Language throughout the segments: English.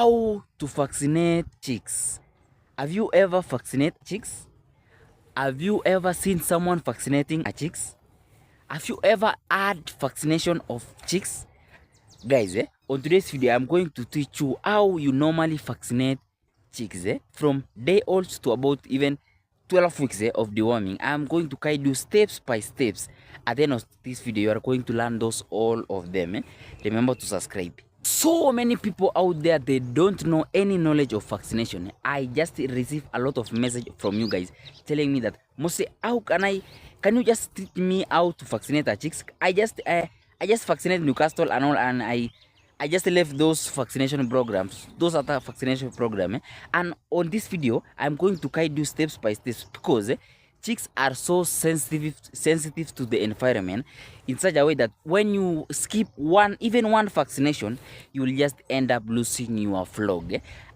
How to vaccinate chicks. Have you ever vaccinated chicks? Have you ever seen someone vaccinating a chicks? Have you ever had vaccination of chicks? Guys, on today's video, I'm going to teach you how you normally vaccinate chicks from day old to about even 12 weeks of deworming. I'm going to guide you steps by steps. At the end of this video, you are going to learn those all of them. Remember to subscribe. So many people out there, they don't know any knowledge of vaccination. I just receive a lot of message from you guys telling me that, Mose, can you just teach me how to vaccinate a chicks? I just vaccinated Newcastle and all, and I just left those vaccination programs, those other vaccination program. And on this video, I'm going to guide you steps by steps because chicks are so sensitive to the environment in such a way that when you skip even one vaccination, you will just end up losing your flock.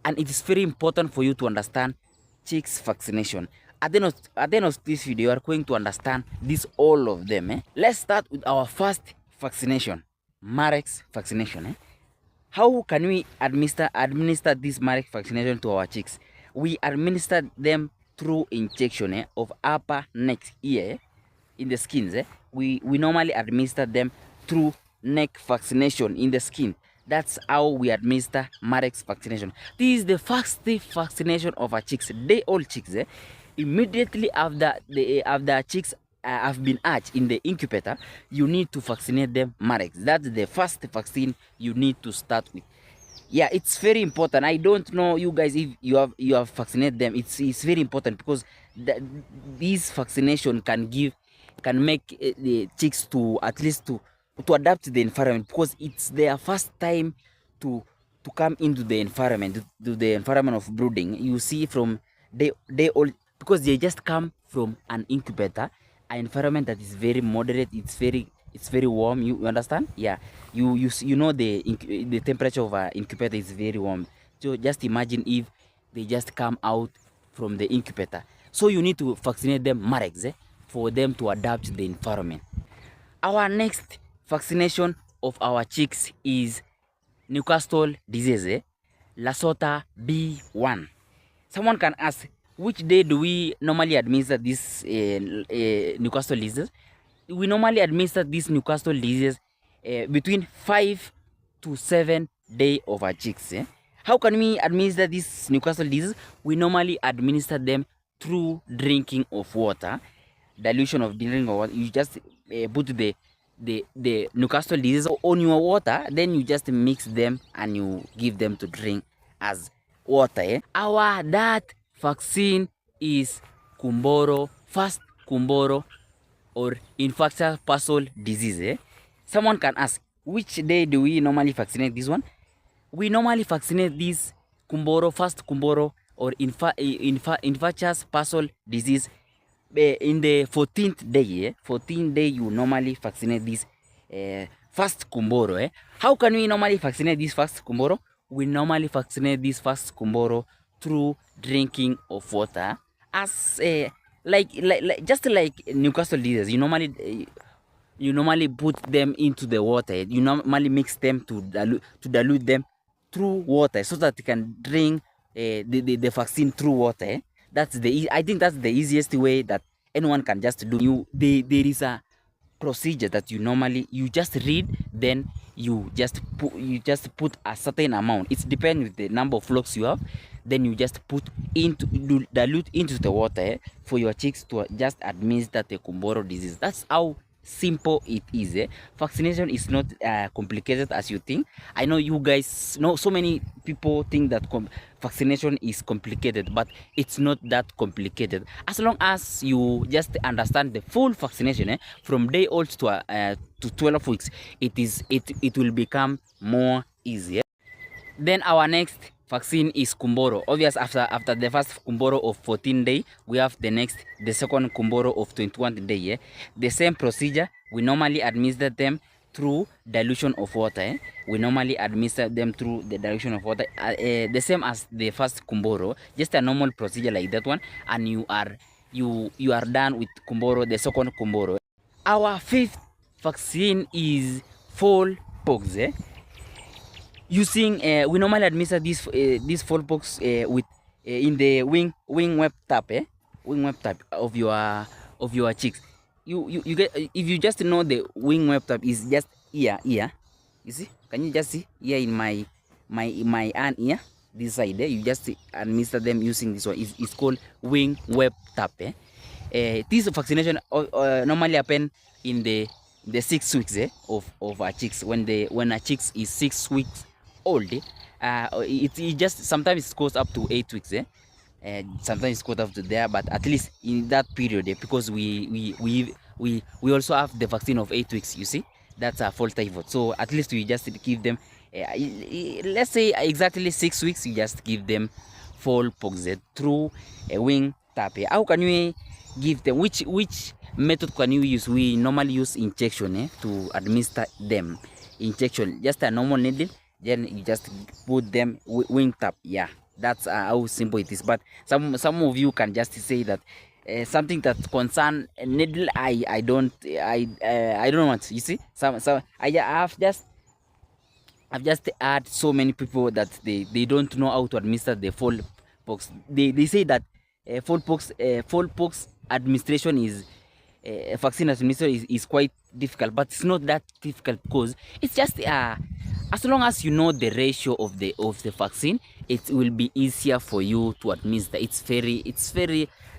And it is very important for you to understand chicks vaccination. At the end of this video, you are going to understand this all of them. Let's start with our first vaccination, Marek's vaccination. How can we administer this Marek vaccination to our chicks? We administer them through injection of upper neck ear in the skins. We normally administer them through neck vaccination in the skin. That's how we administer Marek's vaccination. This is the first vaccination of our chicks, day-old chicks. Immediately after the chicks have been hatched in the incubator, you need to vaccinate them Marek's. That's the first vaccine you need to start with. Yeah, it's very important. I don't know you guys if you have vaccinated them. It's very important because this vaccination can make the chicks to at least to adapt to the environment, because it's their first time to come into the environment, to the environment of brooding. You see, from day old, because they just come from an incubator, an environment that is very moderate. It's very warm. You understand? Yeah, you know the temperature of an incubator is very warm. So just imagine if they just come out from the incubator. So you need to vaccinate them Marek's for them to adapt to the environment. Our next vaccination of our chicks is Newcastle disease, Lasota B1. Someone can ask, which day do we normally administer this Newcastle disease? We normally administer this Newcastle disease between 5 to 7 days of our chicks. How can we administer this Newcastle disease? We normally administer them through drinking of water, dilution of drinking of water. You just put the Newcastle disease on your water, then you just mix them and you give them to drink as water. Our that vaccine is Kumboro, first Kumboro, or infectious parcel disease. Someone can ask, which day do we normally vaccinate this one? We normally vaccinate this Kumboro, first Kumboro, or infectious parcel disease in the 14th day. 14th day you normally vaccinate this first Kumboro. How can we normally vaccinate this first Kumboro? We normally vaccinate this first Kumboro through drinking of water, as just like Newcastle disease. You normally put them into the water. You normally mix them to dilute them through water so that you can drink the vaccine through water. I think that's the easiest way that anyone can just do. There is a procedure that you just read, then you just put a certain amount. It depends with the number of flocks you have. Then you just dilute into the water for your chicks to just administer the Kumboro disease. That's how simple it is. Vaccination is not complicated as you think. I know you guys know, so many people think that vaccination is complicated, but it's not that complicated. As long as you just understand the full vaccination from day old to 12 weeks, it will become more easier. Then our next vaccine is Kumboro. Obviously, after the first Kumboro of 14 day, we have the second Kumboro of 21 day. The same procedure. We normally administer them through dilution of water. We normally administer them through the dilution of water, the same as the first Kumboro. Just a normal procedure like that one, and you are done with Kumboro, the second Kumboro. Our fifth vaccine is fall pox. using we normally administer this fallbox with in the wing web tap, wing web tap of your chicks. You get, if you just know, the wing web tap is just here. You see, can you just see here in my hand here, this side there, you just administer them using this one. It's called wing web tap. This vaccination normally happen in the 6 weeks of our chicks. When a chicks is 6 weeks old, it just sometimes it goes up to 8 weeks. Sometimes it's goes up to there, but at least in that period, because we also have the vaccine of 8 weeks. You see, that's a fall typhoid. So at least we just give them, let's say exactly 6 weeks. You just give them fall pox through a wing tap. How can we give them? Which method can you use? We normally use injection to administer them. Injection, just a normal needle, then you just put them wing tap. Yeah, that's how simple it is. But some of you can just say that something that concern needle, I don't want. You see, I've just had so many people that they don't know how to administer the fall pox. They say that fall pox administration is vaccine administration is quite difficult, but it's not that difficult, because it's just as long as you know the ratio of the vaccine, it will be easier for you to administer. It's very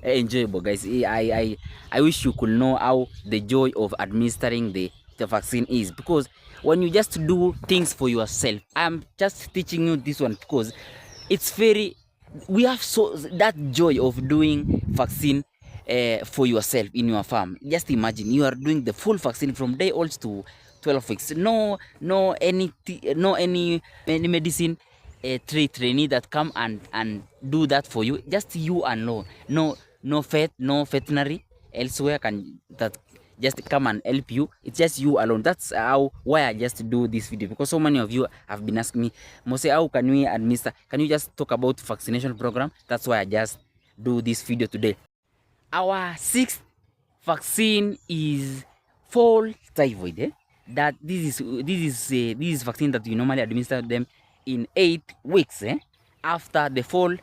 enjoyable, guys. I wish you could know how the joy of administering the vaccine is, because when you just do things for yourself, I'm just teaching you this one because it's very, we have so that joy of doing vaccine for yourself in your farm. Just imagine you are doing the full vaccine from day old to 12 weeks. Any medicine trainee that come and do that for you. Just you alone. No veterinary elsewhere can that just come and help you. It's just you alone. That's why I just do this video, because so many of you have been asking me, Mose, how can we administer? Can you just talk about vaccination program? That's why I just do this video today. Our sixth vaccine is fall typhoid. That this is vaccine that you normally administer them in 8 weeks. After the fall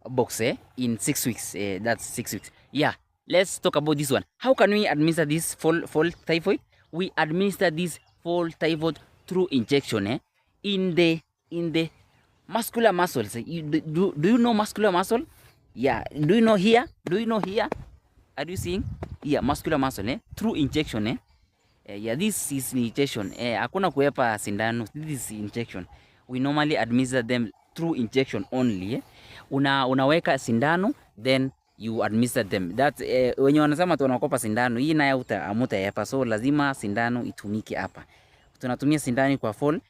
box, in 6 weeks. That's 6 weeks. Yeah. Let's talk about this one. How can we administer this fall typhoid? We administer this fall typhoid through injection in the muscular muscles. Do you know muscular muscle? Yeah. Do you know here? Do you know here? Are you seeing? Yeah, muscular muscle through injection. Yeah, this is injection. Hakuna kuwepa sindano. This is injection. We normally administer them through injection only. Unaweka sindano, then you administer them. That wenye wanasema tunakopa sindano, hii nayo amuta hapa, so lazima sindano itumike hapa. Tunatumia sindano kwa fall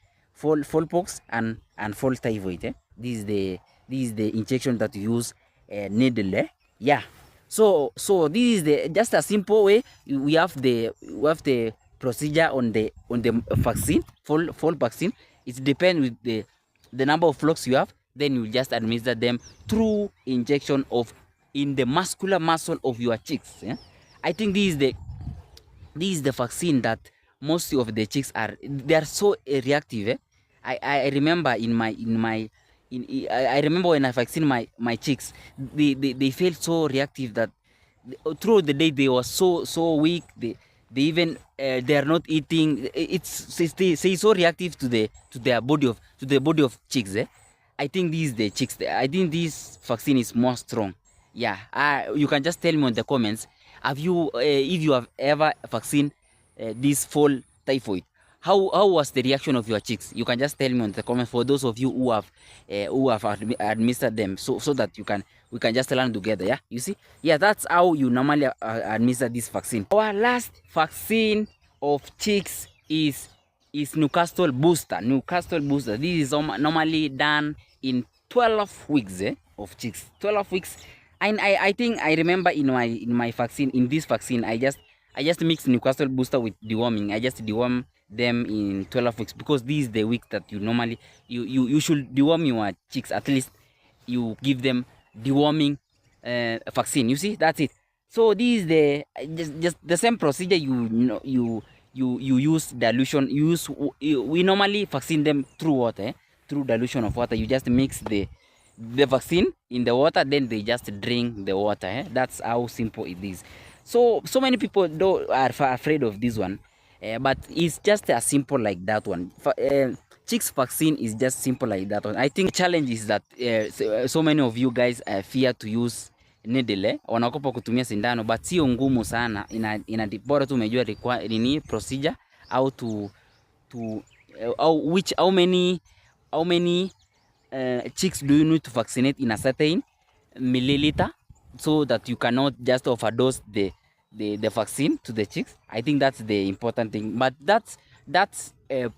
pox and fall typhoid. This is the injection that you use, needle. Yeah. So this is just a simple way. We have the procedure on the vaccine, fall vaccine. It depends with the number of flocks you have. Then you just administer them through injection in the muscular muscle of your chicks. I think this is the vaccine that most of the chicks they are so reactive. I remember I remember when I vaccine my chicks, they felt so reactive that throughout the day they were so weak. They even they are not eating. It's so reactive to the body of chicks. I think these the chicks. I think this vaccine is more strong. Yeah. You can just tell me in the comments. Have you if you have ever vaccinated this fall typhoid? How was the reaction of your chicks? You can just tell me in the comments, for those of you who have administered them, so that we can just learn together. Yeah, you see. Yeah, that's how you normally administer this vaccine. Our last vaccine of chicks is Newcastle booster. Newcastle booster. This is normally done in 12 weeks of chicks. 12 weeks. And I think I remember in my vaccine, in this vaccine, I just mix Newcastle booster with deworming. I just deworm them in 12 weeks, because this is the week that you normally you should deworm your chicks. At least you give them deworming vaccine. You see, that's it. So this is the just the same procedure. You use dilution. We normally vaccine them through water. through dilution of water. You just mix the vaccine in the water, then they just drink the water. That's how simple it is. So many people though are afraid of this one, but it's just as simple like that one. Chicks vaccine is just simple like that one. I think the challenge is that so many of you guys fear to use needle, wanaogopa kutumia sindano, but sio ngumu sana. Ina bora tu umejua nini procedure, how to how many chicks do you need to vaccinate in a certain milliliter, so that you cannot just overdose the vaccine to the chicks. I think that's the important thing. But that's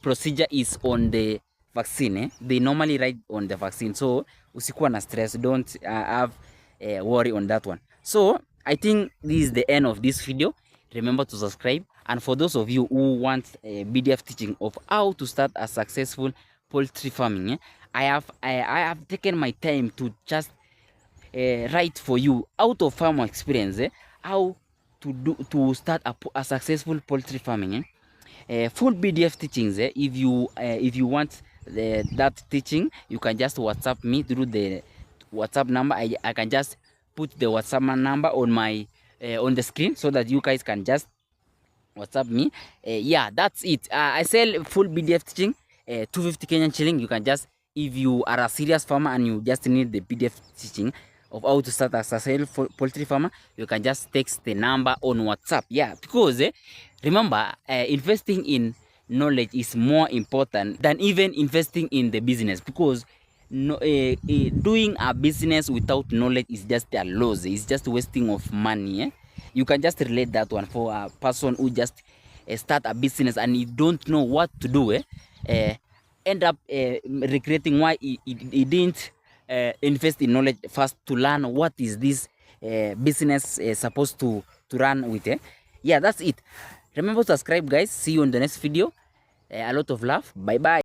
procedure is on the vaccine. They normally write on the vaccine, so usikuwa na stress, don't have worry on that one. So I think this is the end of this video. Remember to subscribe, and for those of you who want BDF teaching of how to start a successful poultry farming, I have taken my time to just write for you out of farmer experience how to start a successful poultry farming. Full BDF teachings. If you want that teaching, you can just WhatsApp me through the WhatsApp number. I can just put the WhatsApp number on my on the screen, so that you guys can just WhatsApp me. Yeah, that's it. I sell full BDF teaching, 250 Kenyan shilling. You can just, if you are a serious farmer and you just need the BDF teaching of how to start as a successful poultry farmer, you can just text the number on WhatsApp. Yeah, because remember, investing in knowledge is more important than even investing in the business, because doing a business without knowledge is just a loss. It's just wasting of money. You can just relate that one for a person who just start a business and you don't know what to do. End up regretting why he didn't invest in knowledge first to learn what is this business supposed to run with. Yeah, that's it. Remember to subscribe, guys. See you in the next video. A lot of love. Bye bye.